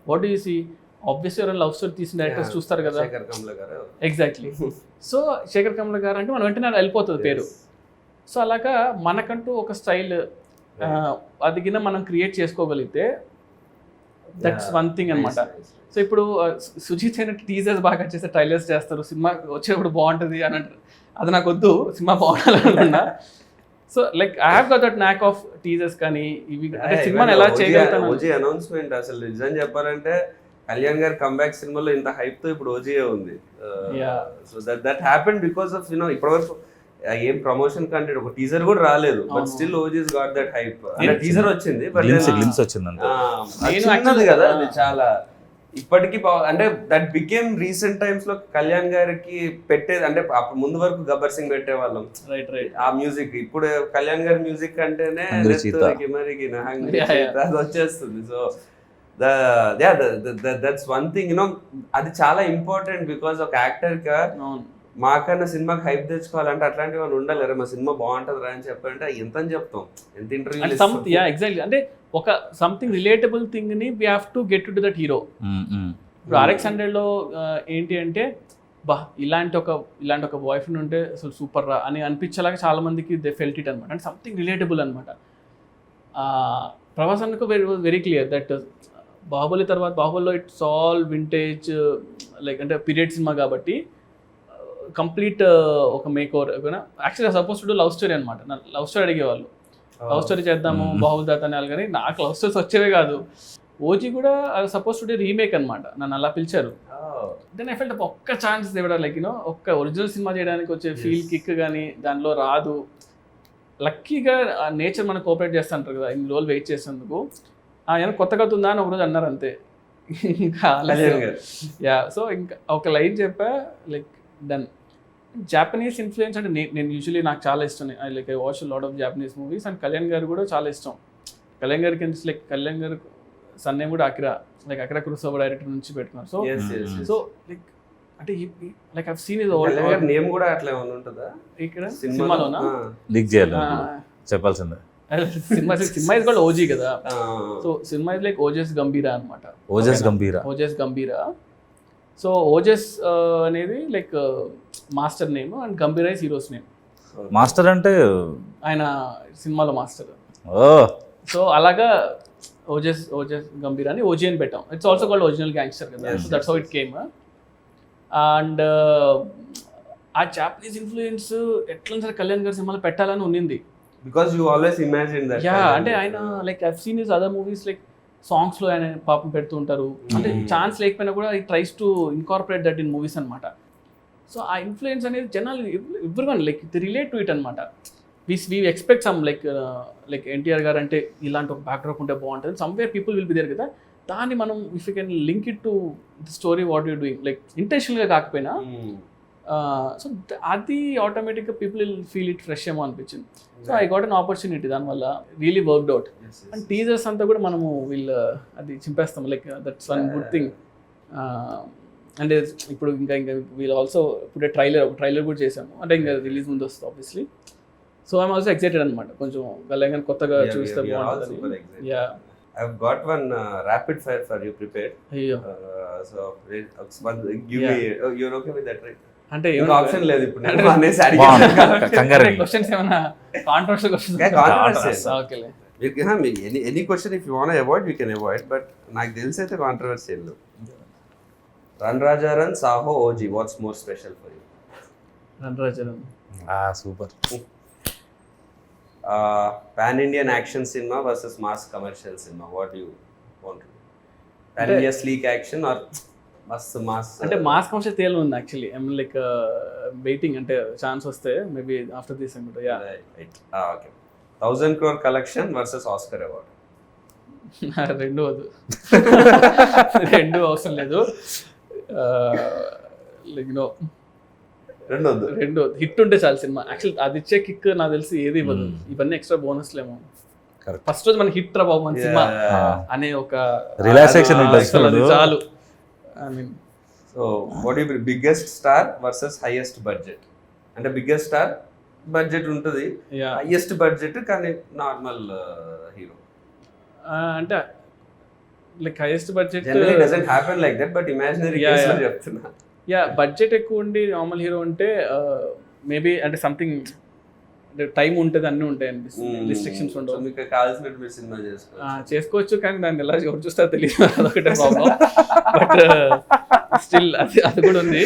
What do you see? Obviously ఎవరైనా love story తీసిన directors చూస్తారు కదా. శేఖర్ కమ్ల గారు. ఎగ్జాక్ట్లీ. సో శేఖర్ కమ్ల గారు అంటే మనం వెంటనే వెళ్ళిపోతుంది పేరు. సో అలాగా మనకంటూ ఒక స్టైల్ అది కింద మనం క్రియేట్ చేసుకోగలిగితే దట్స్ వన్ థింగ్ అనమాట. సో ఇప్పుడు సుజిత్ అయిన టీజర్స్ బాగా చేస్తే ట్రైలర్స్ చేస్తారు, సినిమా వచ్చేప్పుడు బాగుంటుంది అని అంటారు. అది నాకు వద్దు, సినిమా బాగుండాలనుకున్నా. So like I have got that knack of teasers కానీ ఇవి అంటే సినిమాని ఎలా చేయగలుగుతాను. ఓజీ అనౌన్స్మెంట్ అసలు నిజం చెప్పాలంటే కళ్యాణ్ గారి కంబ్యాక్ సినిమాలో ఇంత హైప్ తో ఇప్పుడు ఓజీ ఉంది. So that happened because of ఇప్పటివరకు ఏం ప్రమోషన్ కంటెంట్ ఒక టీజర్ కూడా రాలేదు, but still OGs got that hype. అంటే టీజర్ వచ్చింది, బట్ గ్లిమ్స్ వచ్చింది కదా అది చాలా ఇప్పటికీ అంటే దట్ బికేమ్ రీసెంట్ టైమ్స్ లో కళ్యాణ్ గారికి పెట్టేది. అంటే అప్పుడు ముందు వరకు గబ్బర్ సింగ్ పెట్టేవాళ్ళం ఆ మ్యూజిక్. ఇప్పుడు కళ్యాణ్ గారి మ్యూజిక్ అంటేనే అది వచ్చేస్తుంది. సో దట్స్ వన్ థింగ్ అది చాలా ఇంపార్టెంట్. బికాస్ ఒక యాక్టర్ గా మాకన్నా సినిమాకి హైప్ తెచ్చుకోవాలంటే అట్లాంటివి వాళ్ళు ఉండాలి. మా సినిమా బాగుంటుంది రా అని చెప్పాలంటే ఎంత అని చెప్తాం, ఎంత ఇంటర్వ్యూ. ఎగ్జాక్ట్లీ. అంటే ఒక సంథింగ్ రిలేటబుల్ థింగ్ ని we have to get to that hero. ఇప్పుడు RX-100లో ఏంటి అంటే ఇలాంటి ఒక బాయ్ ఫ్రెండ్ ఉంటే అసలు సూపర్ రా అని అనిపించేలాగా చాలా మందికి దే ఫెల్ట్ ఇట్ అనమాట. అంటే సంథింగ్ రిలేటబుల్ అనమాట. ప్రభాస్ అన్నకు వెరీ క్లియర్ దట్ బాహుబలి తర్వాత బాహుబలిలో ఇట్స్ ఆల్ వింటేజ్ లైక్ అంటే పీరియడ్ సినిమా కాబట్టి కంప్లీట్ ఒక మేక్ ఓవర్. యాక్చువల్గా సపోజ్ టు లవ్ స్టోరీ అనమాట. లవ్ స్టోరీ అడిగేవాళ్ళు, లవ్ స్టోరీ చేద్దాము బాహుబలి దాత అనేవాళ్ళు. కానీ నాకు లవ్ స్టోరీస్ వచ్చేవే కాదు. ఓజీ కూడా సపోజ్ టు రీమేక్ అనమాట, నన్ను అలా పిలిచారు. దెన్ ఐ ఫెల్ట్ ఒక్క ఛాన్స్ ఇవ్వడం లైక్ ఒక్క ఒరిజినల్ సినిమా చేయడానికి వచ్చే ఫీల్ కిక్ కానీ దానిలో రాదు. లక్కీగా నేచర్ మనకు కోఆపరేట్ చేస్తుంటారు కదా, ఇన్ని రోజులు వెయిట్ చేసేందుకు. ఏమైనా కొత్త కథ ఉందా అని ఒకరోజు అన్నారు అంతే. ఇంకా సో ఇంకా ఒక లైన్ చెప్పా లైక్ డన్. జాపనీస్ ఇన్ఫ్లుయెన్స్ అంటే నేను యూజువలీ నాకు చాలా ఇష్టం. Like I watch lot of Japanese movies. And Kalyan గారు కూడా చాలా ఇష్టం. కళ్యాణ్ గారికి లైక్ కళ్యాణ్ గారు సన్ నేమ్ కూడా Akira, like Akira Kurosawa director నుంచి పెట్టుకున్నారు. సో లైక్ అంటే like I scene is name కూడా అట్లా ఉంటుందా ఇక్కడ సినిమాలోనా లీక్ చేయాలి చెప్పాల్సిందే. సినిమా ఇస్ కాల్డ్ ఓజీ కదా. So cinema is like Ojas గంభీరా అనమాట. ఓజస్ గంభీరా. సో ఓజస్ అనేది like master name and గంభీరా is heroes name. Master అంటే ఆయన సినిమాలో మాస్టర్. సో అలాగా ఓజస్ గంభీరా అని ఓజీ అని పెట్టాం. It's also called original gangster కదా. So that's how it came. And ఆ జాపనీస్ ఇన్ఫ్లుయెన్స్ ఎట్లా సరే కళ్యాణ్ గారి సినిమాలో పెట్టాలని ఉన్నింది. Because you always imagine that. అంటే ఆయన like I seen his other movies like సాంగ్స్లో ఆయన పాపం పెడుతూ ఉంటారు. అంటే ఛాన్స్ లేకపోయినా కూడా ఈ tries to incorporate that in movies అనమాట. సో ఆ ఇన్ఫ్లుయెన్స్ అనేది జనాలు everyone like they relate to it అనమాట. We expect some like NTR గారు అంటే ఇలాంటి ఒక బ్యాక్డ్రాప్ ఉంటే బాగుంటుంది. Somewhere people will be there కదా. దాన్ని మనం if you can link it to the story what you doing like ఇంటెన్షనల్గా కాకపోయినా సో అది ఆటోమేటిక్గా people will feel it fresh ఏమో అనిపించింది. So I got an opportunity, దానివల్ల really worked out. And teasers అంతా కూడా మనము అది చింపేస్తాం like that's one good thing. అంటే ఇప్పుడు ఇంకా వీల్ ఆల్సో ఇప్పుడు ట్రైలర్ కూడా చేసాము. అంటే ఇంకా రిలీజ్ ముందు వస్తుంది obviously. So I'm also excited అనమాట. కొంచెం కళ్యాణ్ కొత్తగా చూస్తే బాగుంటుంది. I've got one rapid fire for you prepared. So give me you're okay with that, right? అంటే ఆప్షన్ లేదు ఇప్పుడు నేను అనేసి అడిగాను. క్వశ్చన్స్ ఏమైనా కాంట్రవర్షియల్ క్వశ్చన్స్? ఓకేలే. Any question if you want to avoid you can avoid, but నాకు తెలిసి అయితే controversial. Run Raja run, Saaho, OG, what's more special for you? Run Raja run. Super. Pan Indian action cinema versus mass commercial cinema, what you want to? Pan India sleek action or mass? అంటే mass commercial తేలు ఉంది actually. I mean like waiting అంటే chance వస్తే maybe after this అనుకుంటా. Yeah right. Okay. 1000 crore collection versus Oscar award? రెండు అవసరం లేదు. Like రెండు హిట్ ఉంటే చాలు సినిమా. యాక్చువల్ అది ఇచ్చే కిక్ నాకు తెలిసి ఏది ఇవ్వదు. ఇవన్నీ ఎక్స్ట్రా బోనస్లేమో. ఫస్ట్ రోజు మన హిట్ రా బాబు మన సినిమా అనే ఒక రిలాక్సేషన్ చాలు. I mean, so what do you biggest star versus highest budget? అంటే biggest star బడ్జెట్ ఉంటుంది, highest budget కానీ నార్మల్ హీరో. అంటే like highest budget generally doesn't happen like that, but imaginary Yeah, కేసులో yeah. చెప్తున్నా. Yeah budget ఎక్కువ ఉండి normal hero ఉంటే maybe అంటే సంథింగ్ టైం ఉంటుంది, అన్నీ ఉంటాయి అనిపిస్తుంది, రిస్ట్రిక్షన్స్ సో ఉండవు. మీకు కావాల్సినట్టు మీరు సినిమా చేసుకోవచ్చు. చేసుకోవచ్చు కానీ దాన్ని ఎలా ఎవరు చూస్తారో తెలియదు, అదొకటే ప్రాబ్లం. బట్ స్టిల్ అది కూడా ఉంది.